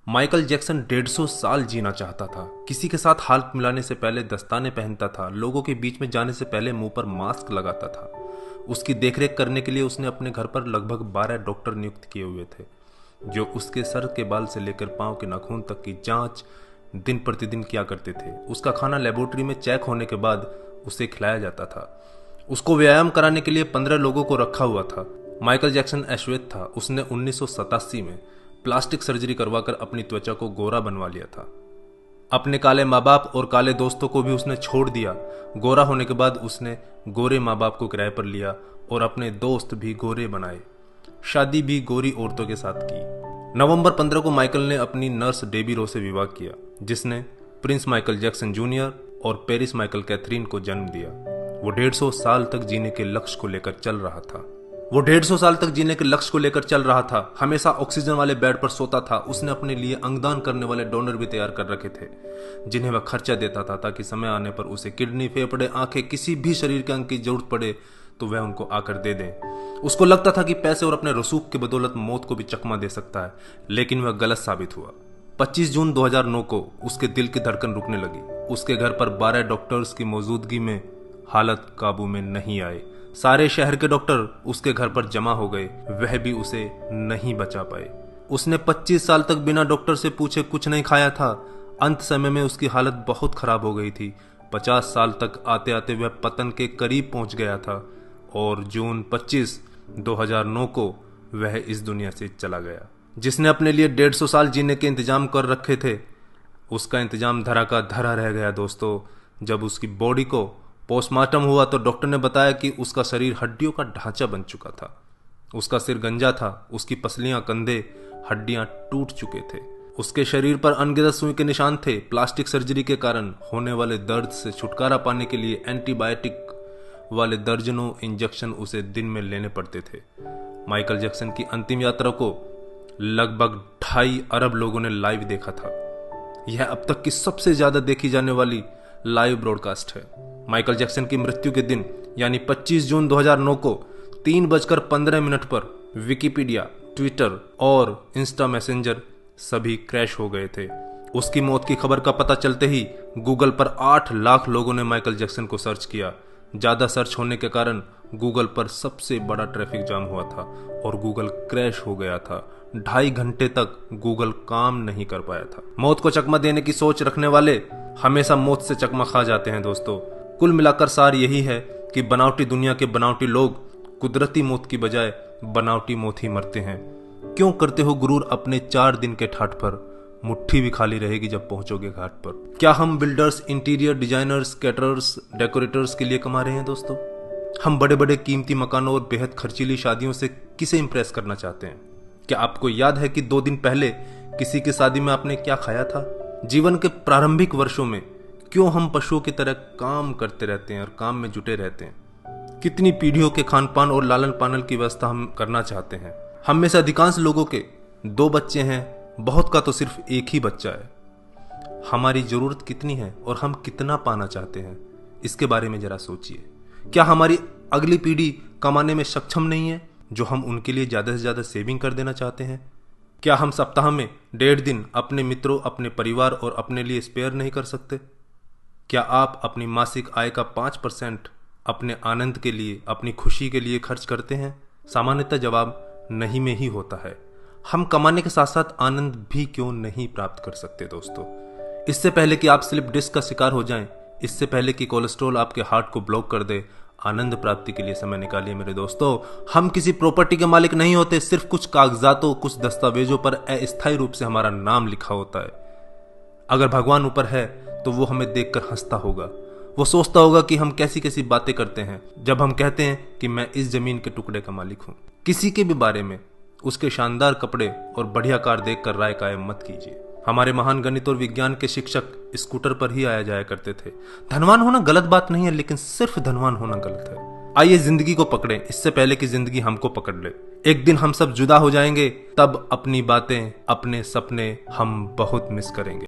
Michael Jackson 150 साल जीना चाहता था। किसी के साथ हाथ मिलाने से पहले दस्ताने पहनता था, लोगों के बीच में जाने से पहले मुंह पर मास्क लगाता था। उसकी देखरेख करने के लिए उसने अपने घर पर लगभग 12 डॉक्टर नियुक्त किए हुए थे, जो उसके सर के बाल से लेकर पांव के नाखून तक की जांच दिन प्रतिदिन किया करते थे। उसका खाना लेबोरेटरी में चेक होने के बाद उसे खिलाया जाता था। उसको व्यायाम कराने के लिए 15 लोगों को रखा हुआ था। माइकल जैक्सन अश्वेत था। उसने 1987 में प्लास्टिक सर्जरी करवाकर अपनी त्वचा को गोरा बनवा लिया था। अपने काले माँ बाप और काले दोस्तों को भी उसने छोड़ दिया। गोरा होने के बाद उसने गोरे माँ बाप को किराए पर लिया और अपने दोस्त भी गोरे बनाए। शादी भी गोरी औरतों के साथ की। नवंबर 15 को माइकल ने अपनी नर्स डेबी रो से विवाह किया, जिसने प्रिंस माइकल जैक्सन जूनियर और पेरिस माइकल कैथरीन को जन्म दिया। वो 150 साल तक जीने के लक्ष्य को लेकर चल रहा था। हमेशा ऑक्सीजन वाले बेड पर सोता था। उसने अपने लिए अंगदान करने वाले डोनर भी तैयार कर रखे थे, जिन्हें वह खर्चा देता था, ताकि समय आने पर उसे किडनी, फेफड़े, आंखें, किसी भी शरीर के अंग की जरूरत पड़े तो वह उनको आकर दे दे। उसको लगता था कि पैसे और अपने रसूख के बदौलत मौत को भी चकमा दे सकता है, लेकिन वह गलत साबित हुआ। 25 जून 2009 को उसके दिल की धड़कन रुकने लगी। उसके घर पर 12 डॉक्टर्स की मौजूदगी में हालत काबू में नहीं आए। सारे शहर के डॉक्टर उसके घर पर जमा हो गए, वह भी उसे नहीं बचा पाए। उसने 25 साल तक बिना डॉक्टर से पूछे कुछ नहीं खाया था। अंत समय में उसकी हालत बहुत खराब हो गई थी। 50 साल तक आते आते वह पतन के करीब पहुंच गया था और जून 25, 2009 को वह इस दुनिया से चला गया। जिसने अपने लिए 150 साल जीने के इंतजाम कर रखे थे, उसका इंतजाम धरा का धरा रह गया दोस्तों। जब उसकी बॉडी को पोस्टमार्टम हुआ तो डॉक्टर ने बताया कि उसका शरीर हड्डियों का ढांचा बन चुका था। उसका सिर गंजा था, उसकी पसलियां, कंधे, हड्डियां टूट चुके थे। उसके शरीर पर अनगिनत सुई के निशान थे। प्लास्टिक सर्जरी के कारण होने वाले दर्द से छुटकारा पाने के लिए एंटीबायोटिक वाले दर्जनों इंजेक्शन उसे दिन में लेने पड़ते थे। माइकल जैक्सन की अंतिम यात्रा को लगभग 2.5 अरब लोगों ने लाइव देखा था। यह अब तक की सबसे ज्यादा देखी जाने वाली लाइव ब्रॉडकास्ट है। माइकल जैक्सन की मृत्यु के दिन यानी 25 जून 2009 को 3:15 पर विकिपीडिया, ट्विटर और इंस्टा मैसेंजर सभी क्रैश हो गए थे। उसकी मौत की खबर का पता चलते ही गूगल पर 8 लाख लोगों ने माइकल जैक्सन को सर्च किया। ज्यादा सर्च होने के कारण गूगल पर सबसे बड़ा ट्रैफिक जाम हुआ था और गूगल क्रैश हो गया था। 2.5 घंटे तक गूगल काम नहीं कर पाया था। मौत को चकमा देने की सोच रखने वाले हमेशा मौत से चकमा खा जाते हैं दोस्तों। कुल मिलाकर सार यही है कि बनावटी दुनिया के बनावटी लोग कुदरती मौत की बजाय बनावटी मौत ही मरते हैं। क्यों करते हो गुरूर अपने 4 दिन के ठाठ पर? मुट्ठी भी खाली रहेगी जब पहुंचोगे घाट पर। क्या हम builders, interior designers, caterers, decorators के लिए कमा रहे हैं दोस्तों? हम बड़े बड़े कीमती मकानों और बेहद खर्चीली शादियों से किसे इंप्रेस करना चाहते हैं? क्या आपको याद है कि 2 दिन पहले किसी की शादी में आपने क्या खाया था? जीवन के प्रारंभिक वर्षों में क्यों हम पशुओं की तरह काम करते रहते हैं और काम में जुटे रहते हैं? कितनी पीढ़ियों के खान पान और लालन पालन की व्यवस्था हम करना चाहते हैं? हम में से अधिकांश लोगों के 2 बच्चे हैं, बहुत का तो सिर्फ एक ही बच्चा है। हमारी जरूरत कितनी है और हम कितना पाना चाहते हैं, इसके बारे में जरा सोचिए। क्या हमारी अगली पीढ़ी कमाने में सक्षम नहीं है, जो हम उनके लिए ज्यादा से ज्यादा सेविंग कर देना चाहते हैं? क्या हम सप्ताह में 1.5 दिन अपने मित्रों, अपने परिवार और अपने लिए स्पेयर नहीं कर सकते? क्या आप अपनी मासिक आय का 5% अपने आनंद के लिए, अपनी खुशी के लिए खर्च करते हैं? सामान्यतः जवाब नहीं में ही होता है। हम कमाने के साथ साथ आनंद भी क्यों नहीं प्राप्त कर सकते दोस्तों? इससे पहले कि आप स्लिप डिस्क का शिकार हो जाएं, इससे पहले कि कोलेस्ट्रॉल आपके हार्ट को ब्लॉक कर दे, आनंद प्राप्ति के लिए समय निकालिए मेरे दोस्तों। हम किसी प्रॉपर्टी के मालिक नहीं होते, सिर्फ कुछ कागजातों, कुछ दस्तावेजों पर अस्थायी रूप से हमारा नाम लिखा होता है। अगर भगवान ऊपर है तो वो हमें देखकर हंसता होगा। वो सोचता होगा कि हम कैसी कैसी बातें करते हैं जब हम कहते हैं कि मैं इस जमीन के टुकड़े का मालिक हूं। किसी के भी बारे में उसके शानदार कपड़े और बढ़िया कार देखकर राय कायम मत कीजिए। हमारे महान गणित और विज्ञान के शिक्षक स्कूटर पर ही आया जाया करते थे। धनवान होना गलत बात नहीं है, लेकिन सिर्फ धनवान होना गलत है। आइए जिंदगी को पकड़ें इससे पहले कि जिंदगी हमको पकड़ ले। एक दिन हम सब जुदा हो जाएंगे, तब अपनी बातें, अपने सपने हम बहुत मिस करेंगे।